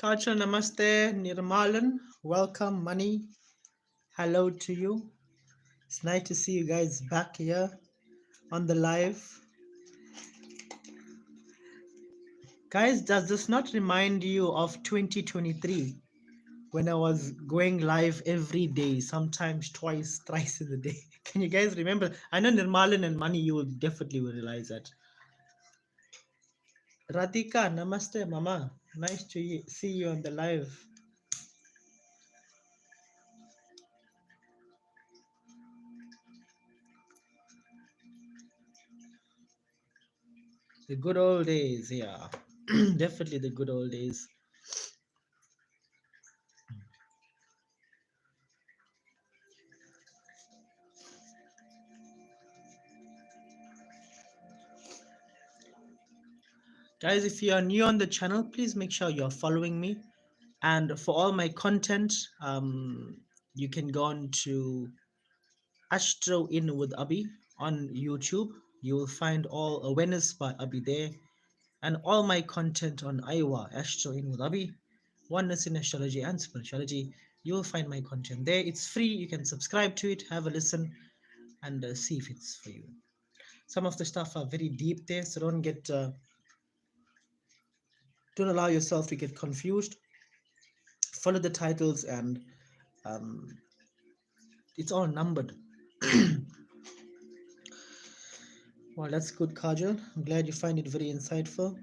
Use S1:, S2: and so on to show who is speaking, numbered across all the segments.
S1: Kachal, namaste, Nirmalan, welcome, Money. Hello to you. It's nice to see you guys back here on the live. Guys, does this not remind you of 2023 when I was going live every day, sometimes twice, thrice in the day? Can you guys remember? I know Nirmalan and Money, you will definitely will realize that. Radhika, namaste, Mama. Nice to see you on the live. The good old days, yeah. Definitely the good old days. Guys, if you are new on the channel, please make sure you're following me. And for all my content, you can go on to Astro In with Abhi on YouTube. You will find all awareness by Abhi there, and all my content on Iowa, Astro In with Abhi, oneness in astrology and spirituality. You will find my content there. It's free. You can subscribe to it, have a listen, and see if it's for you. Some of the stuff are very deep there, so don't allow yourself to get confused. Follow the titles, and um, it's all numbered. Well, that's good, Kajal. I'm glad you find it very insightful.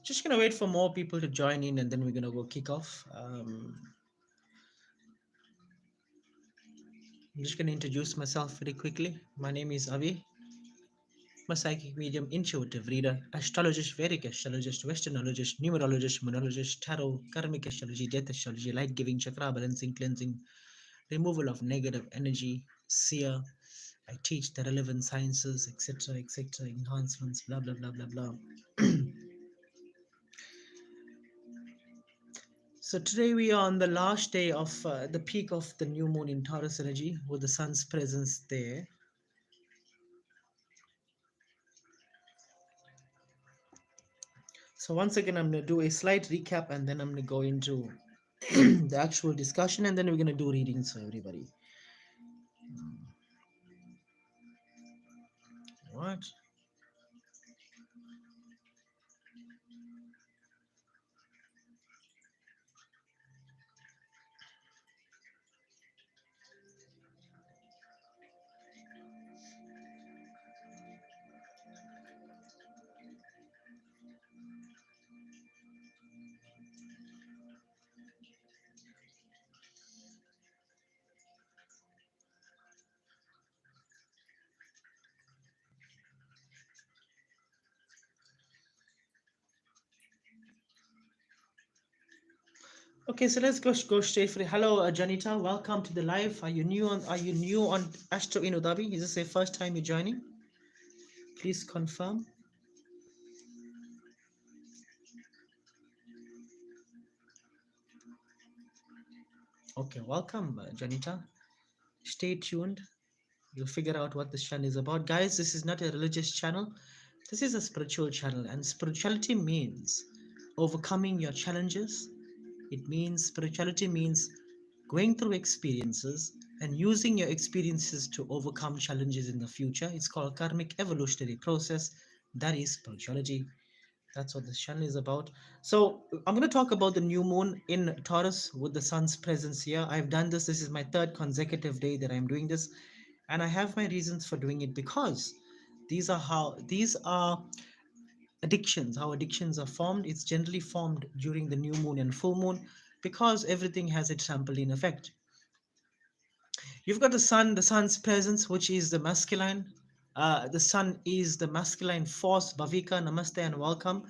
S1: Just gonna wait for more people to join in, and then we're gonna go kick off. I'm just gonna introduce myself very quickly. My name is Avi. I'm a psychic medium, intuitive reader, astrologist, Vedic astrologist, Westernologist, numerologist, monologist, tarot, karmic astrology, death astrology, light giving, chakra balancing, cleansing, removal of negative energy, seer. I teach the relevant sciences, etc., enhancements, blah blah blah blah blah. So today we are on the last day of the peak of the new moon in Taurus energy, with the sun's presence there. So once again, I'm going to do a slight recap, and then I'm going to go into the actual discussion, and then we're going to do readings for everybody. All right. Okay, so let's go straight for it. Hello, Janita. Welcome to the live. Are you new on Astro in Udabi? Is this the first time you're joining? Please confirm. Okay, welcome, Janita. Stay tuned. You'll figure out what this channel is about. Guys, this is not a religious channel. This is a spiritual channel, and spirituality means overcoming your challenges. It means spirituality means going through experiences and using your experiences to overcome challenges in the future. It's called karmic evolutionary process. That is spirituality. That's what this channel is about. So I'm going to talk about the new moon in Taurus with the sun's presence here. I've done this. This is my third consecutive day that I'm doing this, and I have my reasons for doing it, because these are addictions. How addictions are formed. It's generally formed during the new moon and full moon, because everything has a trampoline effect. You've got the sun's presence, which is the masculine. The sun is the masculine force. Bhavika, namaste and welcome.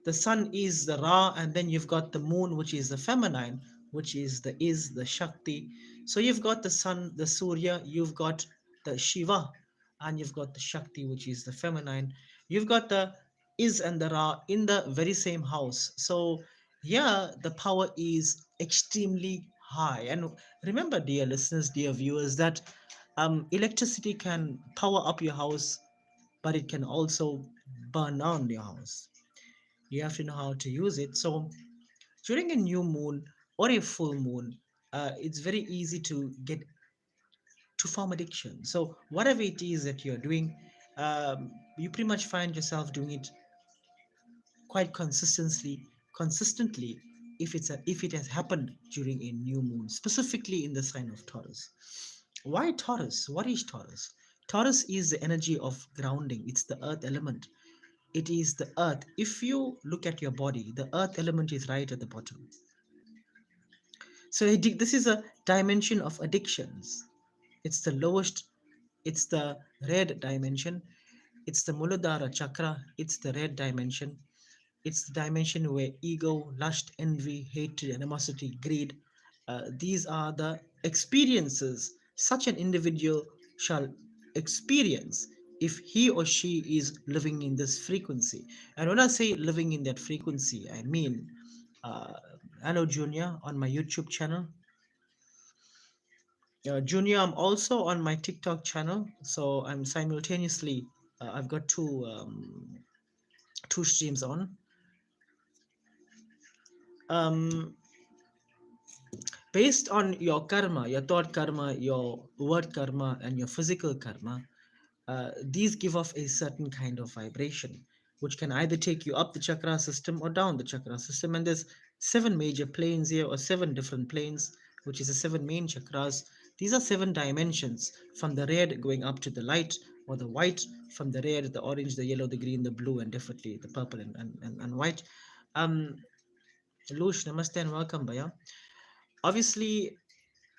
S1: The sun is the Ra, and then you've got the moon, which is the feminine, which is the Shakti. So you've got the sun, the Surya, you've got the Shiva, and you've got the Shakti, which is the feminine. You've got the Is and the Ra in the very same house. So yeah, the power is extremely high. And remember, dear listeners, dear viewers, that Electricity can power up your house, but it can also burn down your house. You have to know how to use it. So during a new moon or a full moon, it's very easy to get to form addiction. So whatever it is that you're doing, you pretty much find yourself doing it quite consistently if it has happened during a new moon, specifically in the sign of Taurus. Why Taurus? What is Taurus? Taurus is the energy of grounding. It's the earth element. It is the earth. If you look at your body, the earth element is right at the bottom. So this is a dimension of addictions. It's the lowest. It's the red dimension. It's the Muladhara chakra. It's the red dimension. It's the dimension where ego, lust, envy, hatred, animosity, greed, these are the experiences such an individual shall experience if he or she is living in this frequency. And when I say living in that frequency, I mean, uh, hello, Junior, on my YouTube channel. Junior, I'm also on my TikTok channel, so I'm simultaneously. I've got two streams on. Um, Based on your karma, your thought karma, your word karma, and your physical karma, these give off a certain kind of vibration, which can either take you up the chakra system or down the chakra system. And there's seven major planes here, or seven different planes, which is the seven main chakras. These are seven dimensions, from the red going up to the light, or the white, from the red, the orange, the yellow, the green, the blue, and definitely the purple and white. Um, Lush, namaste and welcome, Baya. Obviously,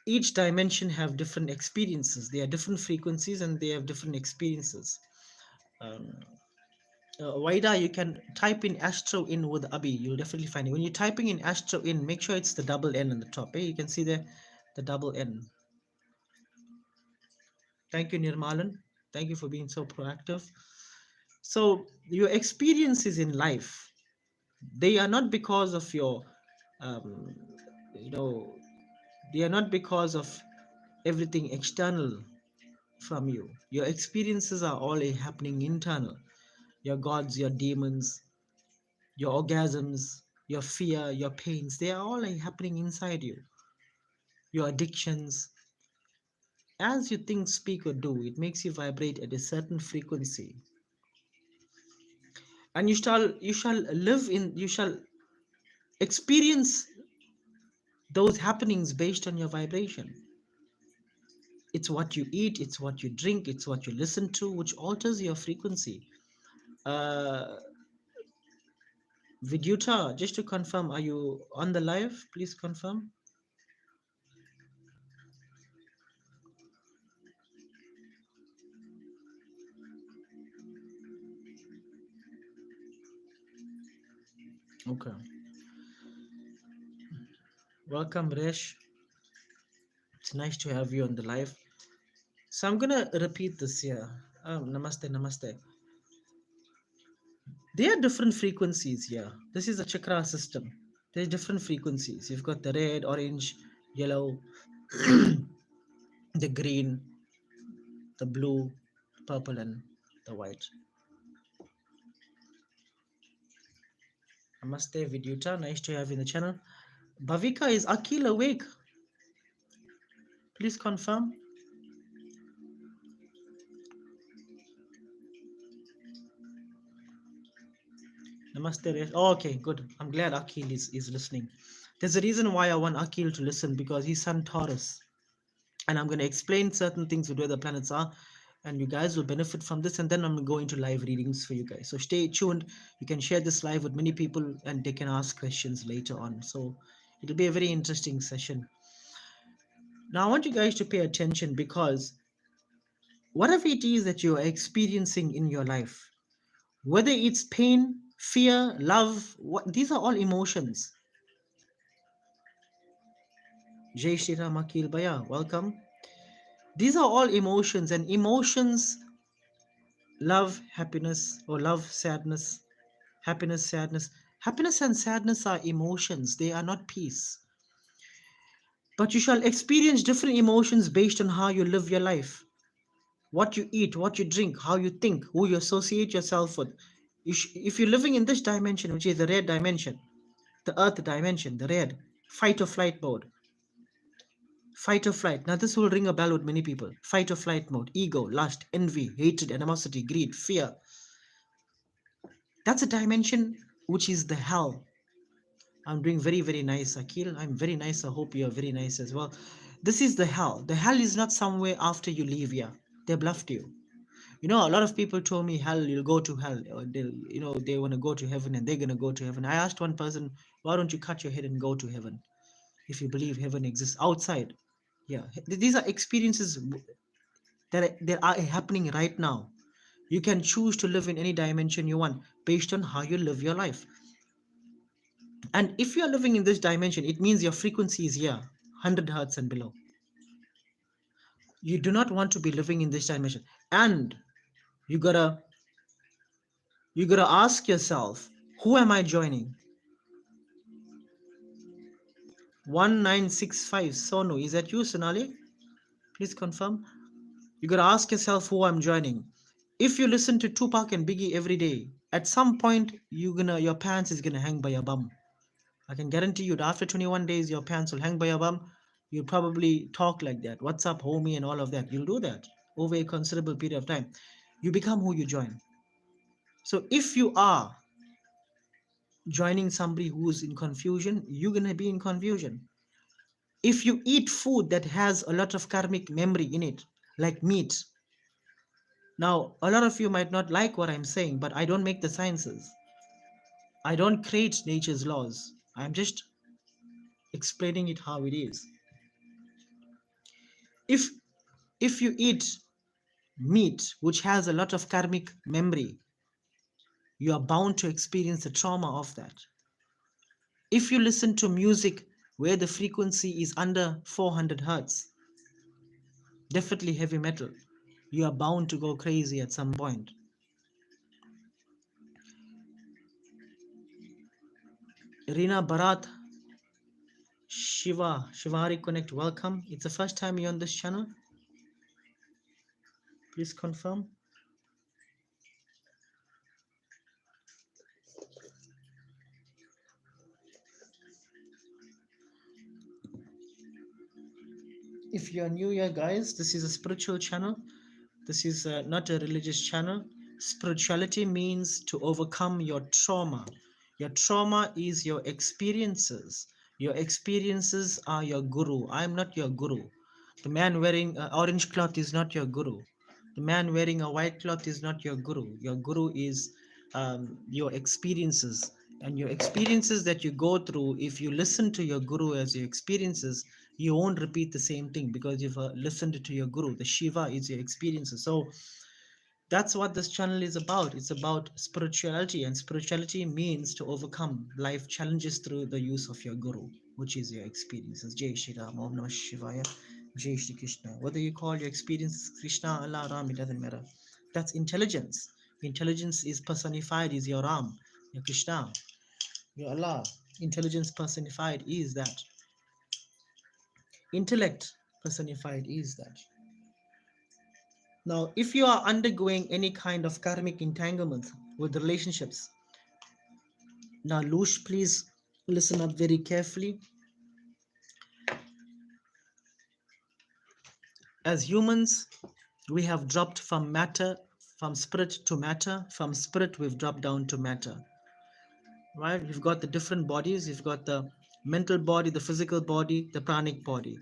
S1: each dimension have different experiences. They are different frequencies and they have different experiences. um, Waida, you can type in astro in with Abi. You'll definitely find it. When you're typing in astro in, make sure it's the double N on the top. You can see the double N. Thank you, Nirmalan. Thank you for being so proactive. So your experiences in life, they are not because of your um, you know they are not because of everything external from you. Your experiences are all happening internal. Your gods, your demons, your orgasms, your fear, your pains, they are all happening inside you. Your addictions. As you think, speak, or do, it makes you vibrate at a certain frequency. And you shall experience those happenings based on your vibration. It's what you eat, it's what you drink, it's what you listen to, which alters your frequency. Uh, Vidyuta, just to confirm, are you on the live? Please confirm. Okay. Welcome, Resh. It's nice to have you on the live. So I'm gonna repeat this here. Namaste, namaste. There are different frequencies here. This is a chakra system. There's different frequencies. You've got the red, orange, yellow, the green, the blue, purple, and the white. Namaste, Vidyuta. Nice to have you in the channel. Bhavika, is Akil awake? Please confirm. Namaste, Resh. Oh, okay, good. I'm glad Akil is listening. There's a reason why I want Akil to listen, because he's Sun Taurus. And I'm going to explain certain things with where the planets are, and you guys will benefit from this. And then I'm going to go into live readings for you guys. So stay tuned. You can share this live with many people, and they can ask questions later on. So it'll be a very interesting session. Now, I want you guys to pay attention, because whatever it is that you're experiencing in your life, whether it's pain, fear, love, these are all emotions. Jai Shri Ram Akil Baya, welcome. These are all emotions, and emotions, love, happiness, or love, sadness, happiness, sadness. Happiness and sadness are emotions, they are not peace. But you shall experience different emotions based on how you live your life. what you eat, what you drink, how you think, who you associate yourself with. If you're living in this dimension, which is the red dimension, the earth dimension, the red, fight or flight mode, fight or flight. Now, this will ring a bell with many people. Fight or flight mode, ego, lust, envy, hatred, animosity, greed, fear. That's a dimension which is the hell. I'm doing very, very nice, Akil. I'm very nice. I hope you're very nice as well. This is the hell. The hell is not somewhere after you leave here. They bluffed you. You know, a lot of people told me hell, you'll go to hell, or they want to go to heaven and they're gonna go to heaven. I asked one person, why don't you cut your head and go to heaven if you believe heaven exists outside? Yeah, these are experiences that are happening right now. You can choose to live in any dimension you want based on how you live your life. And if you are living in this dimension, it means your frequency is here, 100 hertz and below. You do not want to be living in this dimension. And you gotta you gotta ask yourself, who am I joining? 1965 Sonu, is that you, Sonali? Please confirm. You gotta ask yourself who I'm joining. If you listen to Tupac and Biggie every day, at some point your pants is gonna hang by your bum. I can guarantee you that after 21 days your pants will hang by your bum. You'll probably talk like that. What's up, homie, and all of that. You'll do that over a considerable period of time. You become who you join. So if you are joining somebody who's in confusion, you're gonna be in confusion. If you eat food that has a lot of karmic memory in it, like meat. Now, a lot of you might not like what I'm saying, but I don't make the sciences. I don't create nature's laws. I'm just explaining it how it is. If if you eat meat which has a lot of karmic memory, you are bound to experience the trauma of that. If you listen to music where the frequency is under 400 hertz, definitely heavy metal, you are bound to go crazy at some point. Irina Bharat, Shivari Connect, welcome. It's the first time you're on this channel. Please confirm. If you're new here, guys, this is a spiritual channel. This is not a religious channel. Spirituality means to overcome your trauma. Your trauma is your experiences. Your experiences are your guru. I'm not your guru. The man wearing orange cloth is not your guru. The man wearing a white cloth is not your guru. Your guru is your experiences. And your experiences that you go through, if you listen to your guru as your experiences, you won't repeat the same thing because you've listened to your guru. The Shiva is your experiences. So that's what this channel is about. It's about spirituality, and spirituality means to overcome life challenges through the use of your guru, which is your experiences. Jai Shri Ram, Om Namah Shivaya, Jai Shri Krishna. Whether you call your experiences Krishna, Allah, Ram, it doesn't matter. That's intelligence. Intelligence is personified, is your Ram, your Krishna, your Allah. Intelligence personified is that. Intellect personified is that. Now, if you are undergoing any kind of karmic entanglement with relationships, now, Lush, please listen up very carefully. As humans, we have dropped from matter, from spirit to matter, from spirit, we've dropped down to matter. Right? We've got the different bodies, we've got the mental body, the physical body, the pranic body,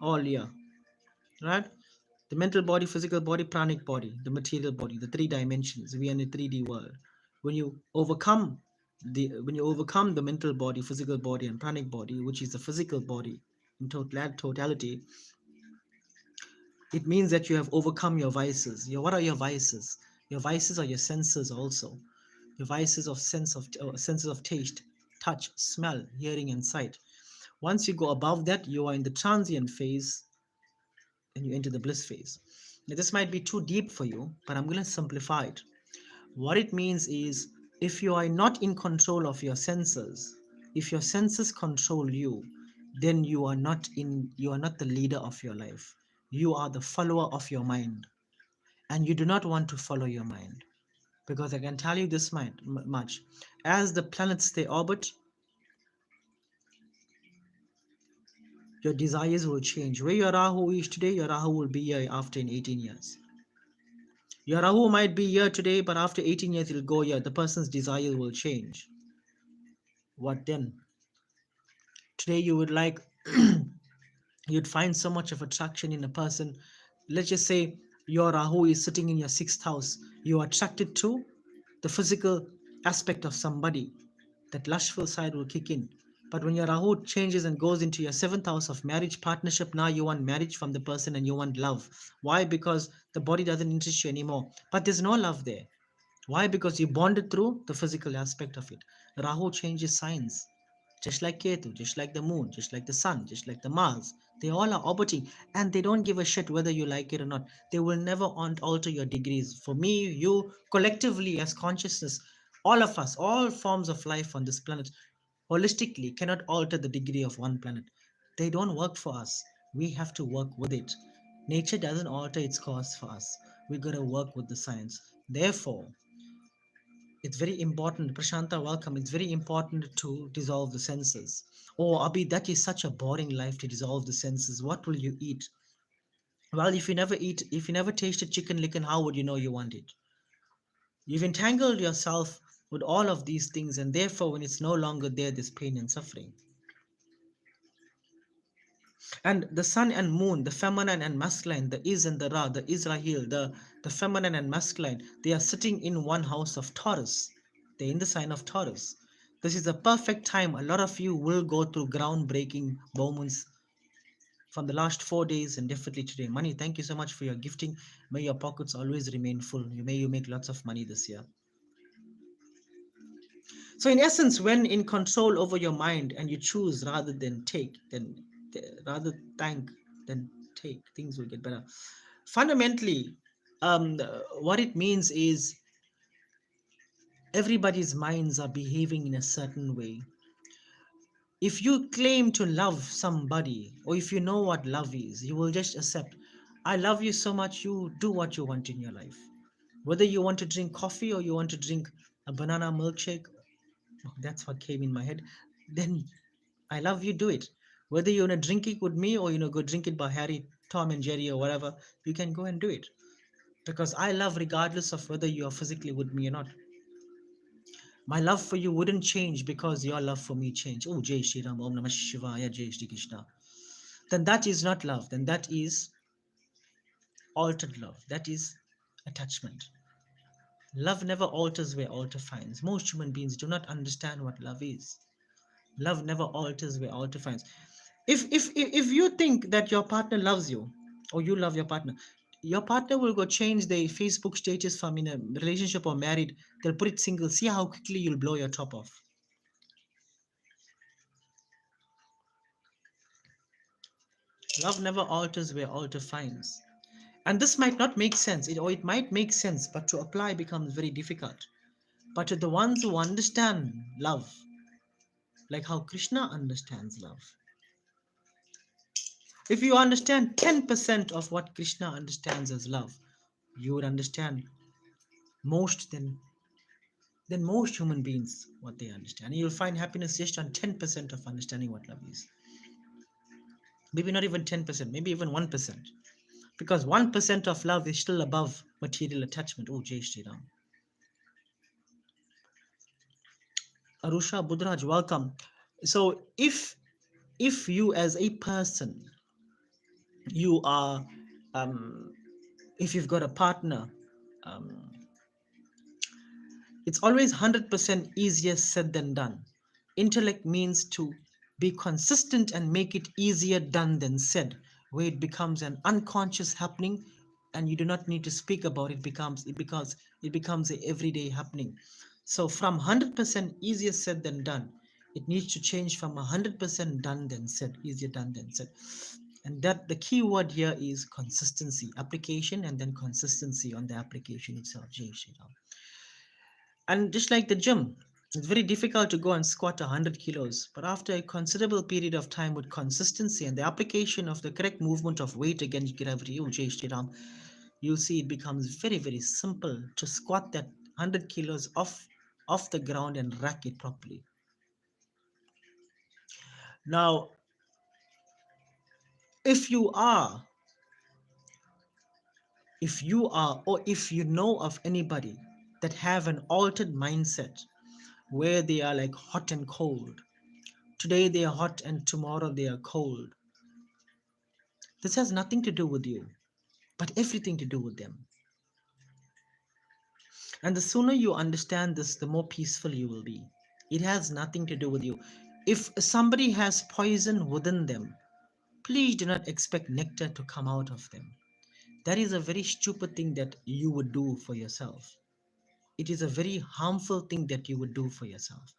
S1: all here. Right? The mental body, physical body, pranic body, the material body, the three dimensions. We are in a 3D world. When you overcome the mental body, physical body, and pranic body, which is the physical body in totality, it means that you have overcome your vices. What are your vices? Your vices are your senses also. Your vices of senses of taste, touch, smell, hearing, and sight. Once you go above that, you are in the transient phase and you enter the bliss phase. Now, this might be too deep for you, but I'm going to simplify it. What it means is, if you are not in control of your senses, if your senses control you, then you are not the leader of your life. You are the follower of your mind. and you do not want to follow your mind. Because I can tell you this much. As the planets they orbit, your desires will change. Where your Rahu is today, your Rahu will be here after in 18 years. Your Rahu might be here today, but after 18 years it'll go here. The person's desire will change. What then? Today you would like you'd find so much of attraction in a person. Let's just say your Rahu is sitting in your sixth house. You are attracted to the physical aspect of somebody. That lustful side will kick in. But when your Rahu changes and goes into your seventh house of marriage partnership, now you want marriage from the person and you want love. Why? Because the body doesn't interest you anymore. But there's no love there. Why? Because you bonded through the physical aspect of it. Rahu changes signs. Just like Ketu, just like the moon, just like the sun, just like the Mars. They all are orbiting and they don't give a shit whether you like it or not. They will never alter your degrees. For me, you, collectively as consciousness, all of us, all forms of life on this planet, holistically cannot alter the degree of one planet. They don't work for us. We have to work with it. Nature doesn't alter its course for us. We gotta work with the science. Therefore, it's very important. Prashanta, welcome. It's very important to dissolve the senses. Oh, Abhi, that is such a boring life to dissolve the senses. What will you eat? Well, if you never tasted chicken licken, how would you know you want it? You've entangled yourself with all of these things, and therefore, when it's no longer there, there's pain and suffering. And the sun and moon, the feminine and masculine, the is and the ra, the Israel, the feminine and masculine, they are sitting in one house of Taurus. They're in the sign of Taurus. This is the perfect time. A lot of you will go through groundbreaking moments from the last 4 days and definitely today. Money, thank you so much for your gifting. May your pockets always remain full. May you make lots of money this year. So, in essence, when in control over your mind and you choose rather than take, then rather thank than take, things will get better. Fundamentally, what it means is everybody's minds are behaving in a certain way. If you claim to love somebody, or if you know what love is, you will just accept, I love you so much, you do what you want in your life. Whether you want to drink coffee or you want to drink a banana milkshake, that's what came in my head, then I love you, do it. Whether you want to drink it with me or go drink it by Harry, Tom, and Jerry or whatever, you can go and do it. Because I love regardless of whether you are physically with me or not. My love for you wouldn't change because your love for me changed. Oh, Jai Shri Ram, Om Namah Shivaya, Jai Shri Krishna. Then that is not love. Then that is altered love. That is attachment. Love never alters where alter finds. Most human beings do not understand what love is. Love never alters where alter finds. If you think that your partner loves you or you love your partner will go change their Facebook status from in a relationship or married. They'll put it single. See how quickly you'll blow your top off. Love never alters where alter finds. And this might not make sense, or it might make sense, but to apply becomes very difficult. But to the ones who understand love, like how Krishna understands love, if you understand 10% of what Krishna understands as love, you would understand most than most human beings what they understand. And you'll find happiness just on 10% of understanding what love is. Maybe not even 10%, maybe even 1%. Because 1% of love is still above material attachment. Oh, Jai Shri Ram. Arusha Budraj, welcome. So if you as a person, you are if you've got a partner, um, it's always 100% easier said than done. Intellect means to be consistent and make it easier done than said, where it becomes an unconscious happening and you do not need to speak about it, because it becomes a everyday happening. So from 100% easier said than done, it needs to change from 100% done than said, easier done than said. And that the key word here is consistency, application, and then consistency on the application itself. Jai Shri Ram. And just like the gym, it's very difficult to go and squat 100 kilos. But after a considerable period of time with consistency and the application of the correct movement of weight against gravity, oh, Jai Shri Ram, you'll see it becomes very, very simple to squat that 100 kilos off the ground and rack it properly. Now, if you are, or if you know of anybody that have an altered mindset where they are like hot and cold, today they are hot and tomorrow they are cold, this has nothing to do with you, but everything to do with them. And the sooner you understand this, the more peaceful you will be. It has nothing to do with you. If somebody has poison within them, please do not expect nectar to come out of them. That is a very stupid thing that you would do for yourself. It is a very harmful thing that you would do for yourself.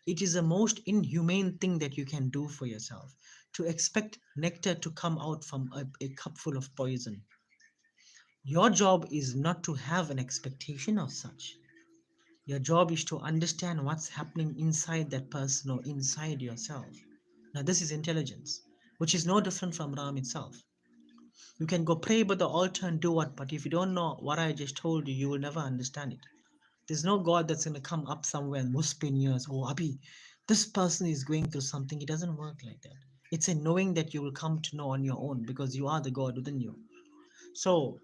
S1: It is the most inhumane thing that you can do for yourself, to expect nectar to come out from a cup full of poison. Your job is not to have an expectation of such. Your job is to understand what's happening inside that person or inside yourself. Now, this is intelligence, which is no different from Ram itself. You can go pray by the altar and do what, but if you don't know what I just told you, you will never understand it. There's no God that's going to come up somewhere and whisper in your ears, oh, Abhi, this person is going through something. It doesn't work like that. It's a knowing that you will come to know on your own because you are the God within you. So,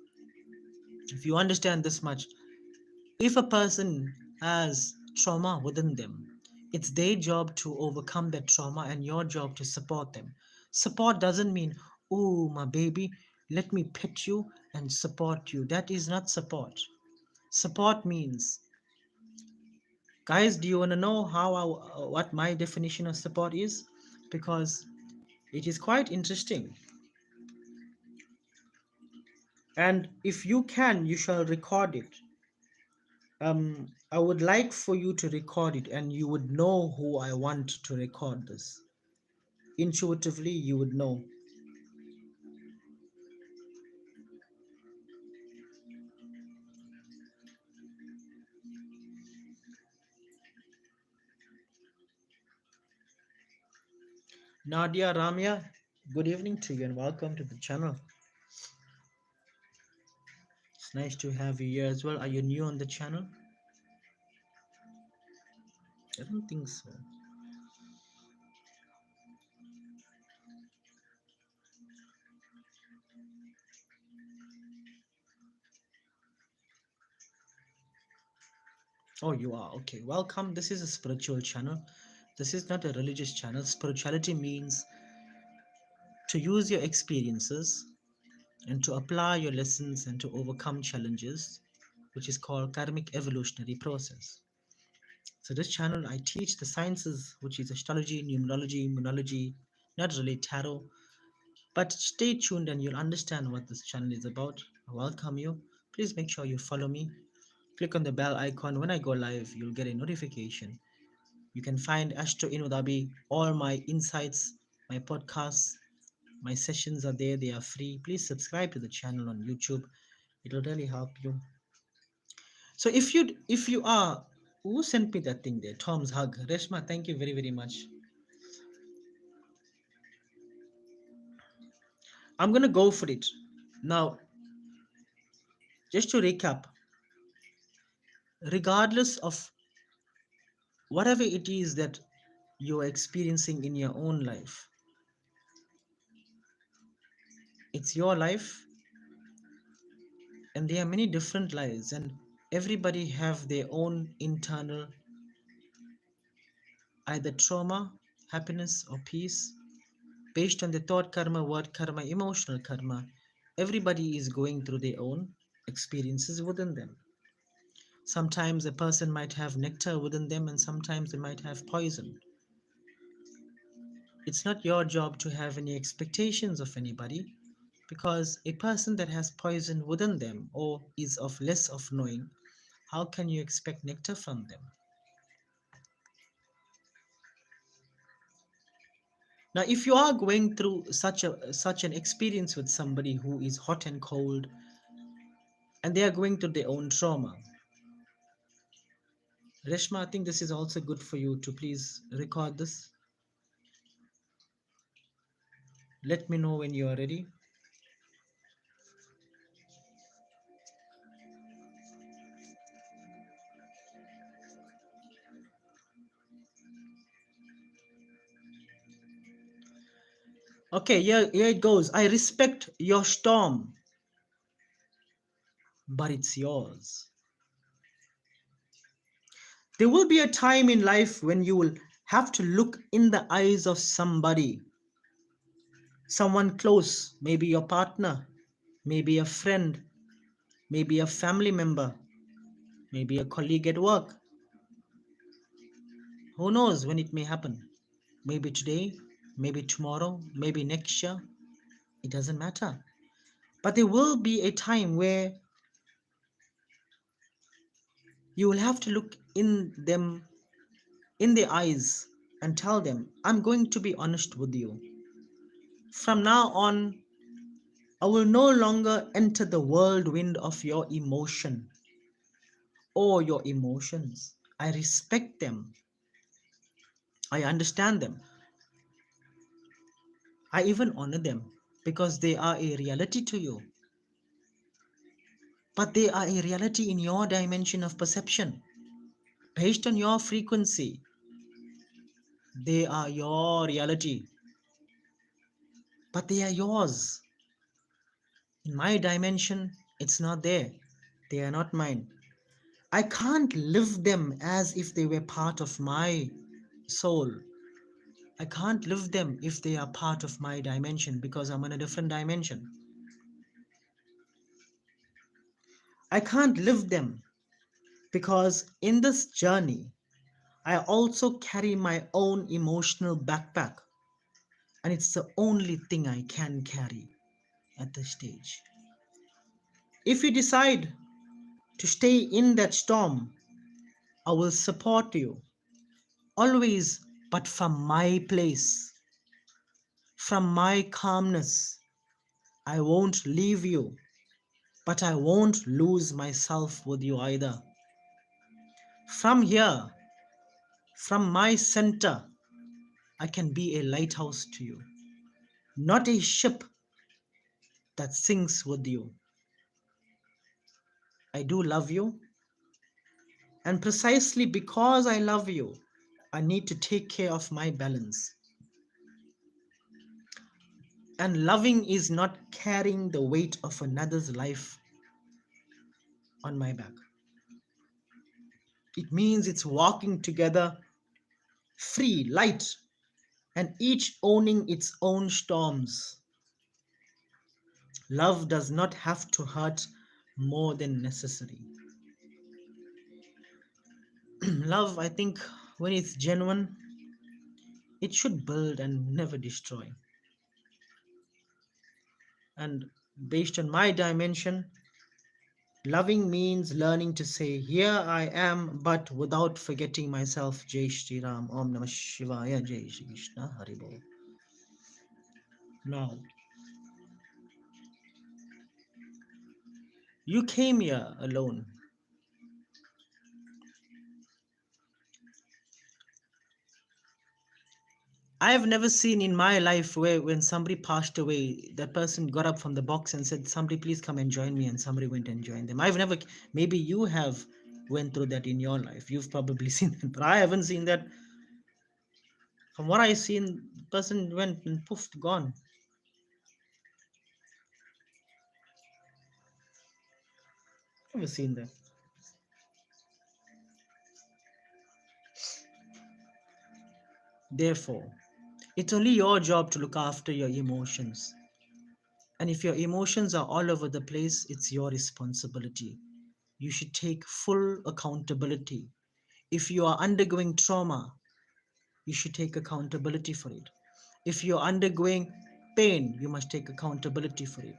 S1: if you understand this much, if a person has trauma within them, it's their job to overcome that trauma and your job to support them. Support doesn't mean, oh, my baby, let me pet you and support you. That is not support. Support means, guys, do you want to know what my definition of support is? Because it is quite interesting. And if you can, you shall record it. I would like for you to record it, and you would know who I want to record this. Intuitively, you would know. Nadia Ramya, good evening to you and welcome to the channel. It's nice to have you here as well. Are you new on the channel? I don't think so. Oh, you are. Okay, welcome. This is a spiritual channel. This is not a religious channel. Spirituality means to use your experiences and to apply your lessons and to overcome challenges, which is called karmic evolutionary process. So this channel I teach the sciences, which is astrology, numerology, immunology, not really tarot. But stay tuned and you'll understand what this channel is about. I welcome you. Please make sure you follow me. Click on the bell icon. When I go live, you'll get a notification. You can find Astro Inudabi, all my insights, my podcasts, my sessions are there. They are free. Please subscribe to the channel on YouTube. It will really help you. So if you are, who sent me that thing there? Tom's hug. Reshma, thank you very, very much. I'm gonna go for it. Now, just to recap, regardless of whatever it is that you're experiencing in your own life, it's your life, and there are many different lives, and everybody have their own internal either trauma, happiness, or peace based on the thought karma, word karma, emotional karma. Everybody is going through their own experiences within them. Sometimes a person might have nectar within them, and sometimes they might have poison. It's not your job to have any expectations of anybody, because a person that has poison within them or is of less of knowing, how can you expect nectar from them? Now, if you are going through such an experience with somebody who is hot and cold, and they are going through their own trauma, Reshma, I think this is also good for you to please record this. Let me know when you are ready. Okay, here it goes. I respect your storm, but it's yours. There will be a time in life when you will have to look in the eyes of somebody, someone close, maybe your partner, maybe a friend, maybe a family member, maybe a colleague at work. Who knows when it may happen? Maybe today, maybe tomorrow, maybe next year. It doesn't matter. But there will be a time where you will have to look in their eyes and tell them, I'm going to be honest with you. From now on, I will no longer enter the whirlwind of your emotion or your emotions. I respect them. I understand them. I even honor them because they are a reality to you. But they are a reality in your dimension of perception. Based on your frequency, they are your reality. But they are yours. In my dimension, it's not there. They are not mine. I can't live them as if they were part of my soul. I can't live them if they are part of my dimension because I'm in a different dimension. I can't live them because in this journey, I also carry my own emotional backpack, and it's the only thing I can carry at this stage. If you decide to stay in that storm, I will support you always, but from my place, from my calmness. I won't leave you, but I won't lose myself with you either. From here, from my center, I can be a lighthouse to you, not a ship that sinks with you. I do love you, and precisely because I love you, I need to take care of my balance. And loving is not carrying the weight of another's life on my back. It means it's walking together, free, light, and each owning its own storms. Love does not have to hurt more than necessary. Love, I think, when it's genuine, it should build and never destroy. And based on my dimension, loving means learning to say, here I am, but without forgetting myself. Jai Shri Ram, Om Namah Shivaya, Jai Shri Krishna, Hari Bol. Now, you came here alone. I have never seen in my life where when somebody passed away, that person got up from the box and said, somebody please come and join me, and somebody went and joined them. I've never, maybe you have went through that in your life. You've probably seen that, but I haven't seen that. From what I seen, the person went and poofed, gone. Never seen that. Therefore, it's only your job to look after your emotions. And if your emotions are all over the place, it's your responsibility. You should take full accountability. If you are undergoing trauma, you should take accountability for it. If you're undergoing pain, you must take accountability for it.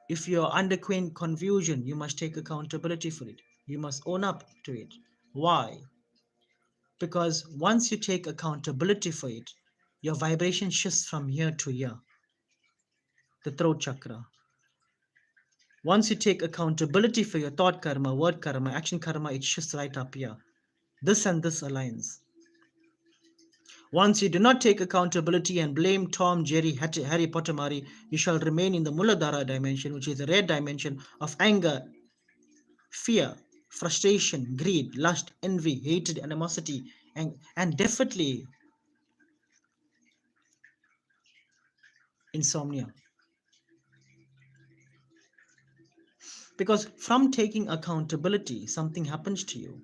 S1: If you're undergoing confusion, you must take accountability for it. You must own up to it. Why? Because once you take accountability for it, your vibration shifts from here to here, the throat chakra. Once you take accountability for your thought karma, word karma, action karma, it shifts right up here. This and this aligns. Once you do not take accountability and blame Tom, Jerry, Harry Potter, Mari, you shall remain in the Muladhara dimension, which is the red dimension of anger, fear, frustration, greed, lust, envy, hatred, animosity, and definitely insomnia. Because from taking accountability, something happens to you.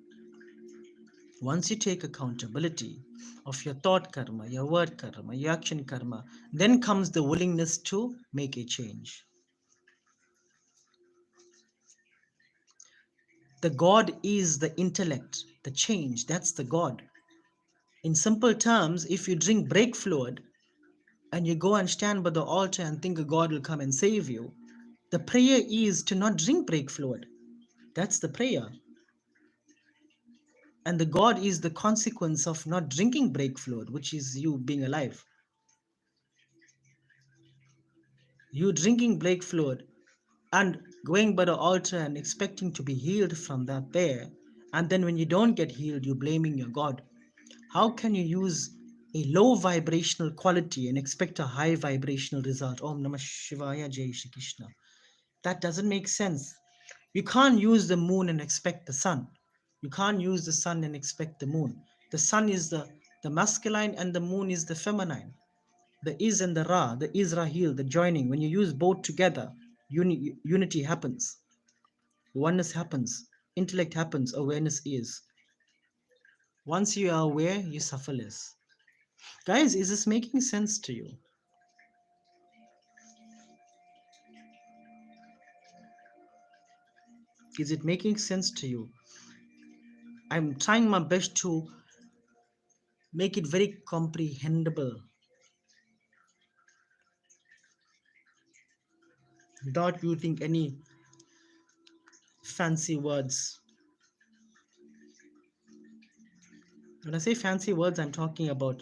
S1: Once you take accountability of your thought karma, your word karma, your action karma, then comes the willingness to make a change. The God is the intellect, the change, that's the God. In simple terms, if you drink brake fluid and you go and stand by the altar and think a God will come and save you, the prayer is to not drink brake fluid. That's the prayer. And the God is the consequence of not drinking brake fluid, which is you being alive. You drinking brake fluid and going by the altar and expecting to be healed from that there, and then when you don't get healed, you're blaming your God. How can you use a low vibrational quality and expect a high vibrational result? Om Namah Shivaya, Jai Shri Krishna. That doesn't make sense. You can't use the moon and expect the sun. You can't use the sun and expect the moon. The sun is the masculine and the moon is the feminine. The is and the ra, the Israel, the joining. When you use both together, unity happens. Oneness happens. Intellect happens. Awareness is. Once you are aware, you suffer less. Guys, is this making sense to you? Is it making sense to you? I'm trying my best to make it very comprehensible without using any fancy words. When I say fancy words, I'm talking about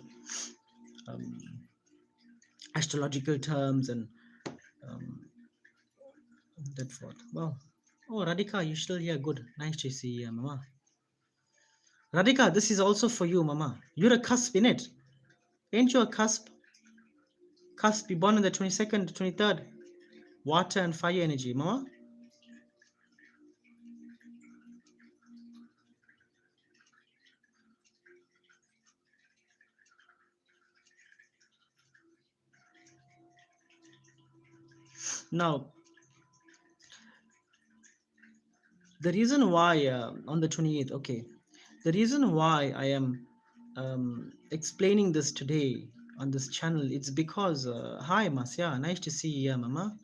S1: um, astrological terms and that forth. Well, oh, Radhika, you're still here. Good. Nice to see you, Mama. Radhika, this is also for you, Mama. You're a cusp in it. Ain't you a cusp? Cusp, be born on the 22nd, 23rd. Water and fire energy, Mama. Now, the reason why on the 28th, okay, the reason why I am explaining this today on this channel, it's because, hi, Masya, nice to see you, Mama.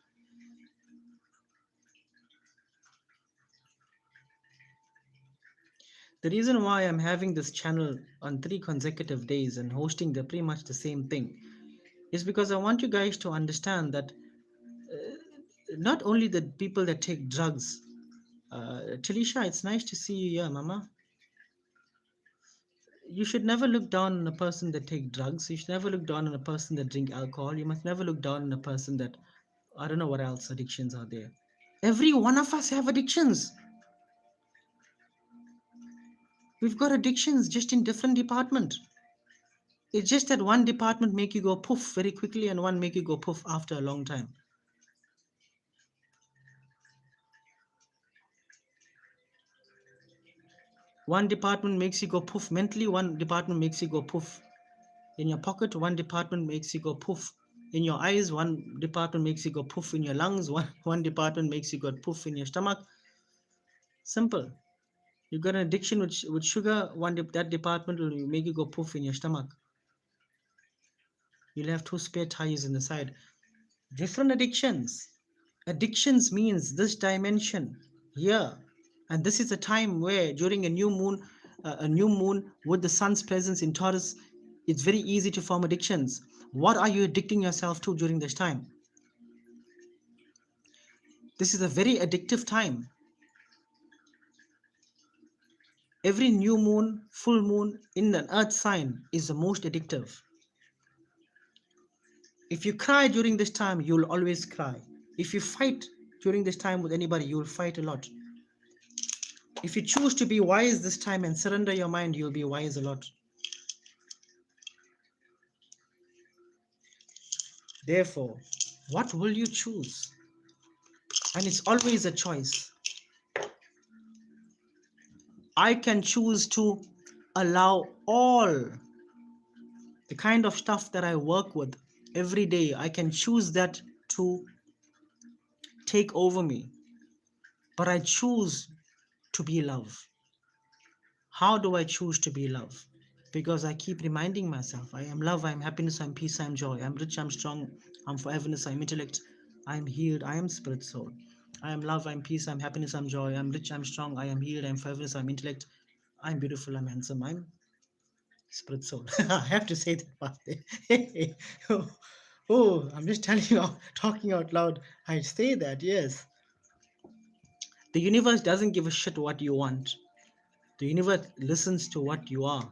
S1: The reason why I'm having this channel on 3 consecutive days and hosting the pretty much the same thing is because I want you guys to understand that not only the people that take drugs, Talisha, it's nice to see you here, Mama. You should never look down on a person that take drugs. You should never look down on a person that drink alcohol. You must never look down on a person that, I don't know what else addictions are there. Every one of us have addictions. We've got addictions just in different department. It's just that one department make you go poof very quickly and one make you go poof after a long time. One department makes you go poof mentally, one department makes you go poof in your pocket, one department makes you go poof in your eyes, one department makes you go poof in your lungs, one department makes you go poof in your stomach. Simple. You got an addiction with sugar, that department will make you go poof in your stomach. You'll have 2 spare tires in the side. Different addictions. Addictions means this dimension here. And this is a time where during a new moon with the sun's presence in Taurus, it's very easy to form addictions. What are you addicting yourself to during this time? This is a very addictive time. Every new moon, full moon in an earth sign is the most addictive. If you cry during this time, you'll always cry. If you fight during this time with anybody, you'll fight a lot. If you choose to be wise this time and surrender your mind, you'll be wise a lot. Therefore, what will you choose? And it's always a choice. I can choose to allow all the kind of stuff that I work with every day. I can choose that to take over me, but I choose to be love. How do I choose to be love? Because I keep reminding myself I am love, I am happiness, I am peace, I am joy, I am rich, I am strong, I am foreverness, I am intellect, I am healed, I am spirit soul. I am love, I am peace, I am happiness, I am joy, I am rich, I am strong, I am healed, I am foreverness, I am intellect, I am beautiful, I am handsome, I am spirit soul. I have to say that part there. oh, I'm just telling you, talking out loud. I say that, yes. The universe doesn't give a shit what you want. The universe listens to what you are.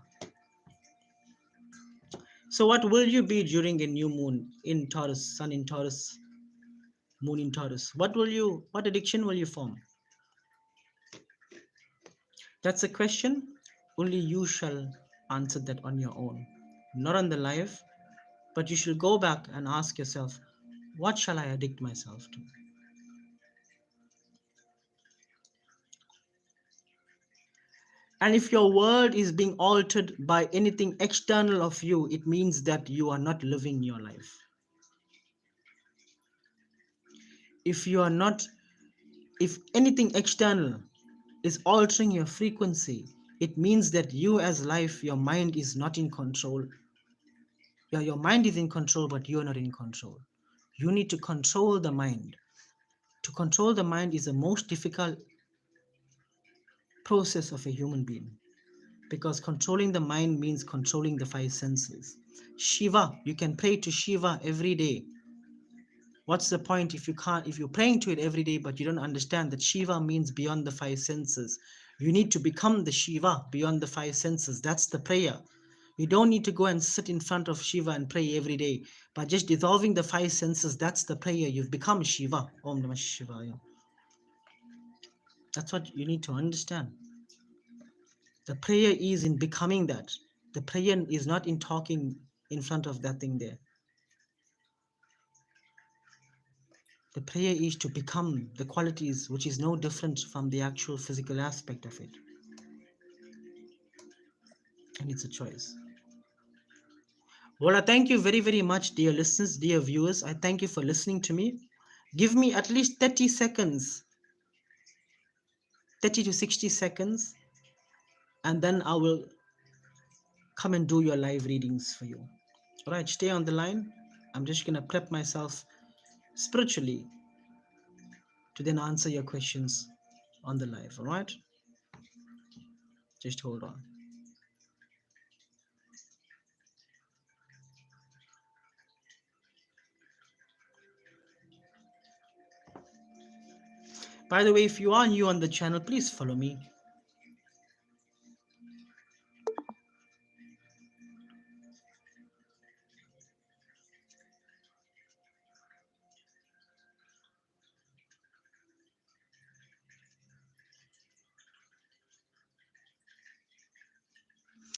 S1: So, what will you be during a new moon in Taurus, sun in Taurus, moon in Taurus? What addiction will you form? That's a question. Only you shall answer that on your own, not on the live, but you should go back and ask yourself, what shall I addict myself to? And if your world is being altered by anything external of you, it means that you are not living your life. If you are not, if anything external is altering your frequency, it means that you as life, your mind is not in control. Your mind is in control, but you're not in control. You need to control the mind. To control the mind is the most difficult process of a human being, because controlling the mind means controlling the five senses. Shiva, you can pray to Shiva every day. What's the point if you're praying to it every day but you don't understand that Shiva means beyond the five senses? You need to become the Shiva beyond the five senses. That's the prayer. You don't need to go and sit in front of Shiva and pray every day. By just dissolving the five senses, that's the prayer. You've become Shiva. Om Namah Shivaya. That's what you need to understand. The prayer is in becoming that. The prayer is not in talking in front of that thing there. The prayer is to become the qualities which is no different from the actual physical aspect of it. And it's a choice. Well, I thank you very, very much, dear listeners, dear viewers. I thank you for listening to me. Give me at least 30 seconds, 30 to 60 seconds, and then I will come and do your live readings for you. All right, stay on the line. I'm just going to prep myself spiritually to then answer your questions on the live. All right, just hold on. By the way, if you are new on the channel, please follow me.